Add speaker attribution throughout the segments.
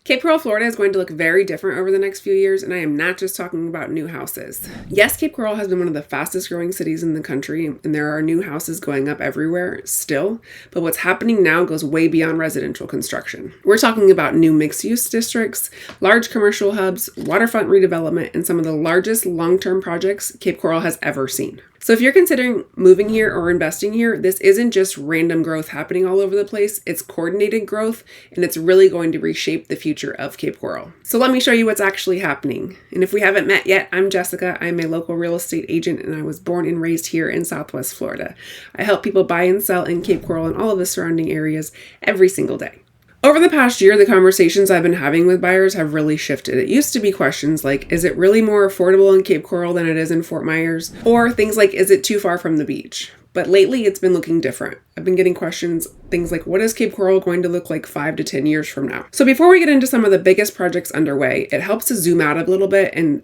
Speaker 1: Cape Coral, Florida is going to look very different over the next few years, and I am not just talking about new houses. Yes, Cape Coral has been one of the fastest growing cities in the country, and there are new houses going up everywhere still, but what's happening now goes way beyond residential construction. We're talking about new mixed-use districts, large commercial hubs, waterfront redevelopment, and some of the largest long-term projects Cape Coral has ever seen. So if you're considering moving here or investing here, this isn't just random growth happening all over the place. It's coordinated growth, and it's really going to reshape the future of Cape Coral. So let me show you what's actually happening. And if we haven't met yet, I'm Jessica. I'm a local real estate agent, and I was born and raised here in Southwest Florida. I help people buy and sell in Cape Coral and all of the surrounding areas every single day. Over the past year, the conversations I've been having with buyers have really shifted. It used to be questions like, is it really more affordable in Cape Coral than it is in Fort Myers? Or things like, is it too far from the beach? But lately, it's been looking different. I've been getting questions, things like, what is Cape Coral going to look like 5 to 10 years from now? So before we get into some of the biggest projects underway, it helps to zoom out a little bit and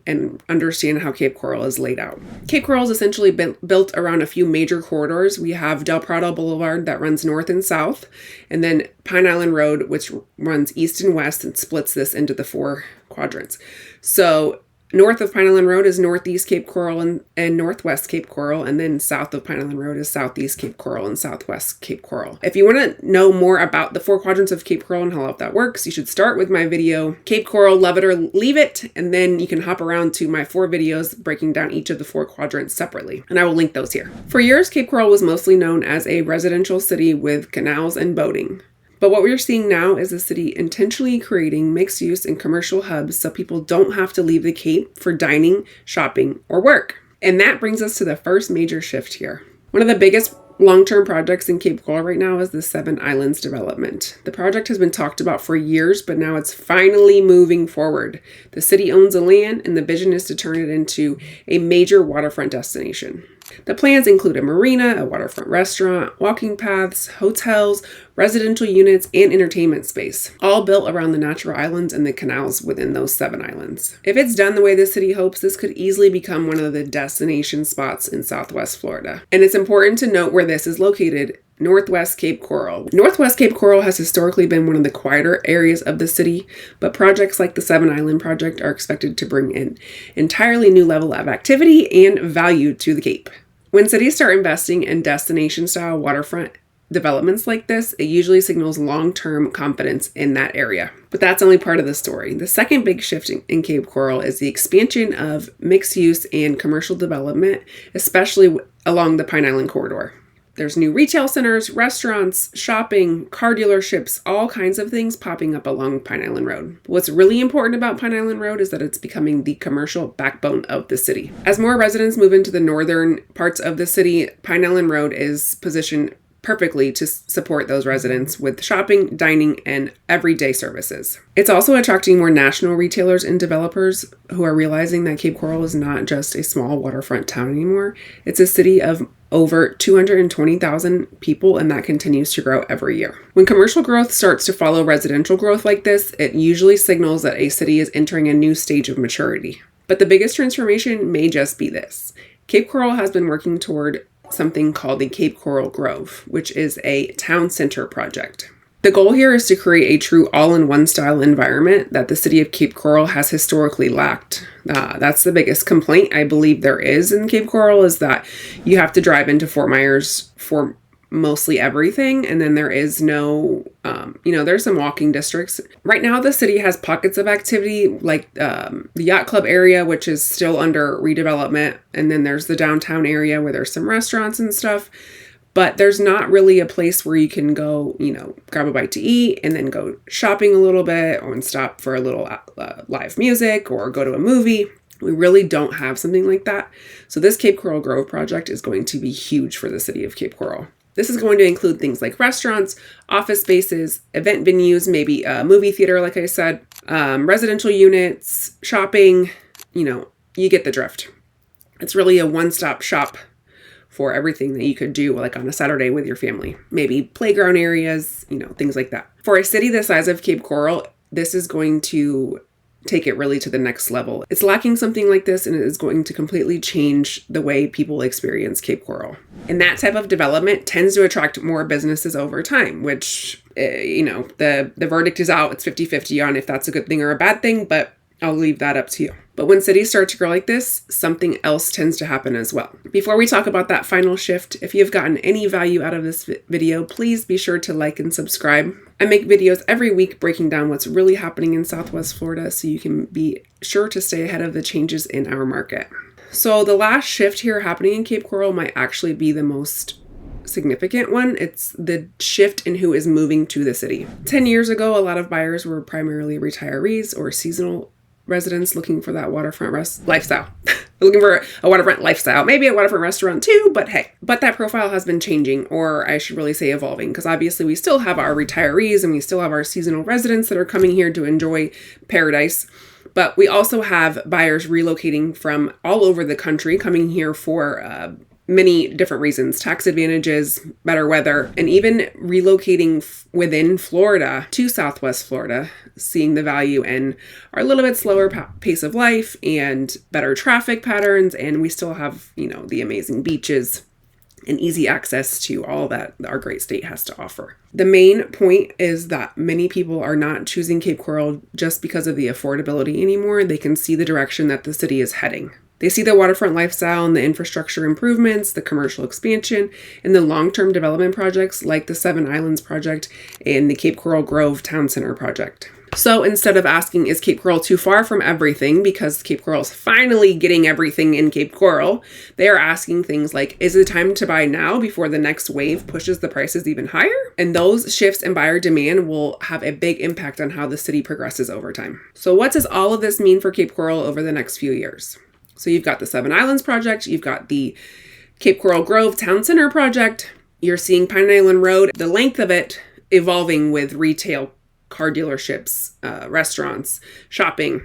Speaker 1: understand how Cape Coral is laid out. Cape Coral is essentially built around a few major corridors. We have Del Prado Boulevard that runs north and south, and then Pine Island Road, which runs east and west and splits this into the 4 quadrants. So north of Pine Island Road is northeast Cape Coral and northwest Cape Coral, and then south of Pine Island Road is southeast Cape Coral and southwest Cape Coral. If you want to know more about the 4 quadrants of Cape Coral and how that works, you should start with my video, Cape Coral, Love It or Leave It, and then you can hop around to my 4 videos breaking down each of the 4 quadrants separately, and I will link those here. For years, Cape Coral was mostly known as a residential city with canals and boating. But what we're seeing now is the city intentionally creating mixed use and commercial hubs so people don't have to leave the Cape for dining, shopping, or work. And that brings us to the first major shift here. One of the biggest long-term projects in Cape Coral right now is the 7 Islands development. The project has been talked about for years, but now it's finally moving forward. The city owns the land, and the vision is to turn it into a major waterfront destination. The plans include a marina, a waterfront restaurant, walking paths, hotels, residential units, and entertainment space, all built around the natural islands and the canals within those 7 islands. If it's done the way the city hopes, this could easily become one of the destination spots in Southwest Florida. And it's important to note where this is located. Northwest Cape Coral. Northwest Cape Coral has historically been one of the quieter areas of the city, but projects like the 7 Island project are expected to bring an entirely new level of activity and value to the Cape. When cities start investing in destination-style waterfront developments like this, it usually signals long-term confidence in that area. But that's only part of the story. The second big shift in Cape Coral is the expansion of mixed-use and commercial development, especially along the Pine Island corridor. There's new retail centers, restaurants, shopping, car dealerships, all kinds of things popping up along Pine Island Road. What's really important about Pine Island Road is that it's becoming the commercial backbone of the city. As more residents move into the northern parts of the city, Pine Island Road is positioned perfectly to support those residents with shopping, dining, and everyday services. It's also attracting more national retailers and developers who are realizing that Cape Coral is not just a small waterfront town anymore. It's a city of over 220,000 people, and that continues to grow every year. When commercial growth starts to follow residential growth like this, it usually signals that a city is entering a new stage of maturity. But the biggest transformation may just be this. Cape Coral has been working toward something called the Cape Coral Grove, which is a town center project. The goal here is to create a true all-in-one style environment that the city of Cape Coral has historically lacked. That's the biggest complaint I believe there is in Cape Coral, is that you have to drive into Fort Myers for mostly everything, and then there is no, there's some walking districts. Right now, the city has pockets of activity, like the yacht club area, which is still under redevelopment, and then there's the downtown area where there's some restaurants and stuff. But there's not really a place where you can go, grab a bite to eat and then go shopping a little bit or stop for a little live music or go to a movie. We really don't have something like that. So this Cape Coral Grove project is going to be huge for the city of Cape Coral. This is going to include things like restaurants, office spaces, event venues, maybe a movie theater, like I said, residential units, shopping, you get the drift. It's really a one-stop shop for everything that you could do like on a Saturday with your family. Maybe playground areas, things like that. For a city the size of Cape Coral, this is going to take it really to the next level. It's lacking something like this, and it is going to completely change the way people experience Cape Coral. And that type of development tends to attract more businesses over time, which The verdict is out. It's 50-50 on if that's a good thing or a bad thing, but I'll leave that up to you. But when cities start to grow like this, something else tends to happen as well. Before we talk about that final shift, if you've gotten any value out of this video, please be sure to like and subscribe. I make videos every week breaking down what's really happening in Southwest Florida so you can be sure to stay ahead of the changes in our market. So the last shift here happening in Cape Coral might actually be the most significant one. It's the shift in who is moving to the city. 10 years ago, a lot of buyers were primarily retirees or seasonal residents looking for that waterfront lifestyle. Looking for a waterfront lifestyle, maybe a waterfront restaurant too, but hey. But that profile has been changing, or I should really say evolving, because obviously we still have our retirees and we still have our seasonal residents that are coming here to enjoy paradise. But we also have buyers relocating from all over the country, coming here for many different reasons: tax advantages, better weather, and even relocating within Florida to Southwest Florida, seeing the value in our little bit slower pace of life and better traffic patterns. And we still have, the amazing beaches and easy access to all that our great state has to offer. The main point is that many people are not choosing Cape Coral just because of the affordability anymore. They can see the direction that the city is heading. They see the waterfront lifestyle and the infrastructure improvements, the commercial expansion, and the long-term development projects like the Seven Islands project and the Cape Coral Grove Town Center project. So instead of asking, is Cape Coral too far from everything, because Cape Coral is finally getting everything in Cape Coral, they are asking things like, is it time to buy now before the next wave pushes the prices even higher? And those shifts in buyer demand will have a big impact on how the city progresses over time. So what does all of this mean for Cape Coral over the next few years? So you've got the Seven Islands project, you've got the Cape Coral Grove Town Center project, you're seeing Pine Island Road, the length of it evolving with retail, car dealerships, restaurants, shopping.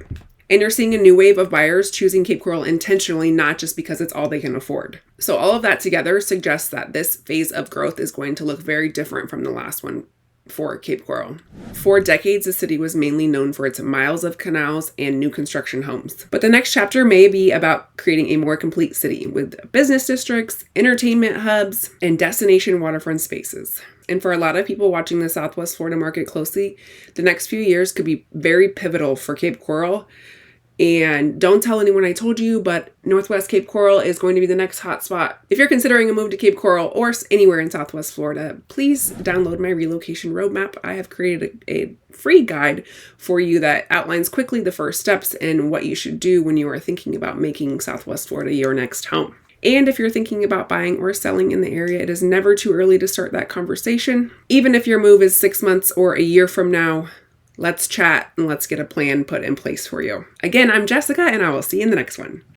Speaker 1: And you're seeing a new wave of buyers choosing Cape Coral intentionally, not just because it's all they can afford. So all of that together suggests that this phase of growth is going to look very different from the last one for Cape Coral. For decades, the city was mainly known for its miles of canals and new construction homes. But the next chapter may be about creating a more complete city with business districts, entertainment hubs, and destination waterfront spaces. And for a lot of people watching the Southwest Florida market closely, the next few years could be very pivotal for Cape Coral. And don't tell anyone I told you, but Northwest Cape Coral is going to be the next hotspot. If you're considering a move to Cape Coral or anywhere in Southwest Florida, please download my relocation roadmap. I have created a free guide for you that outlines quickly the first steps and what you should do when you are thinking about making Southwest Florida your next home. And if you're thinking about buying or selling in the area, it is never too early to start that conversation. Even if your move is 6 months or a year from now, let's chat and let's get a plan put in place for you. Again, I'm Jessica, and I will see you in the next one.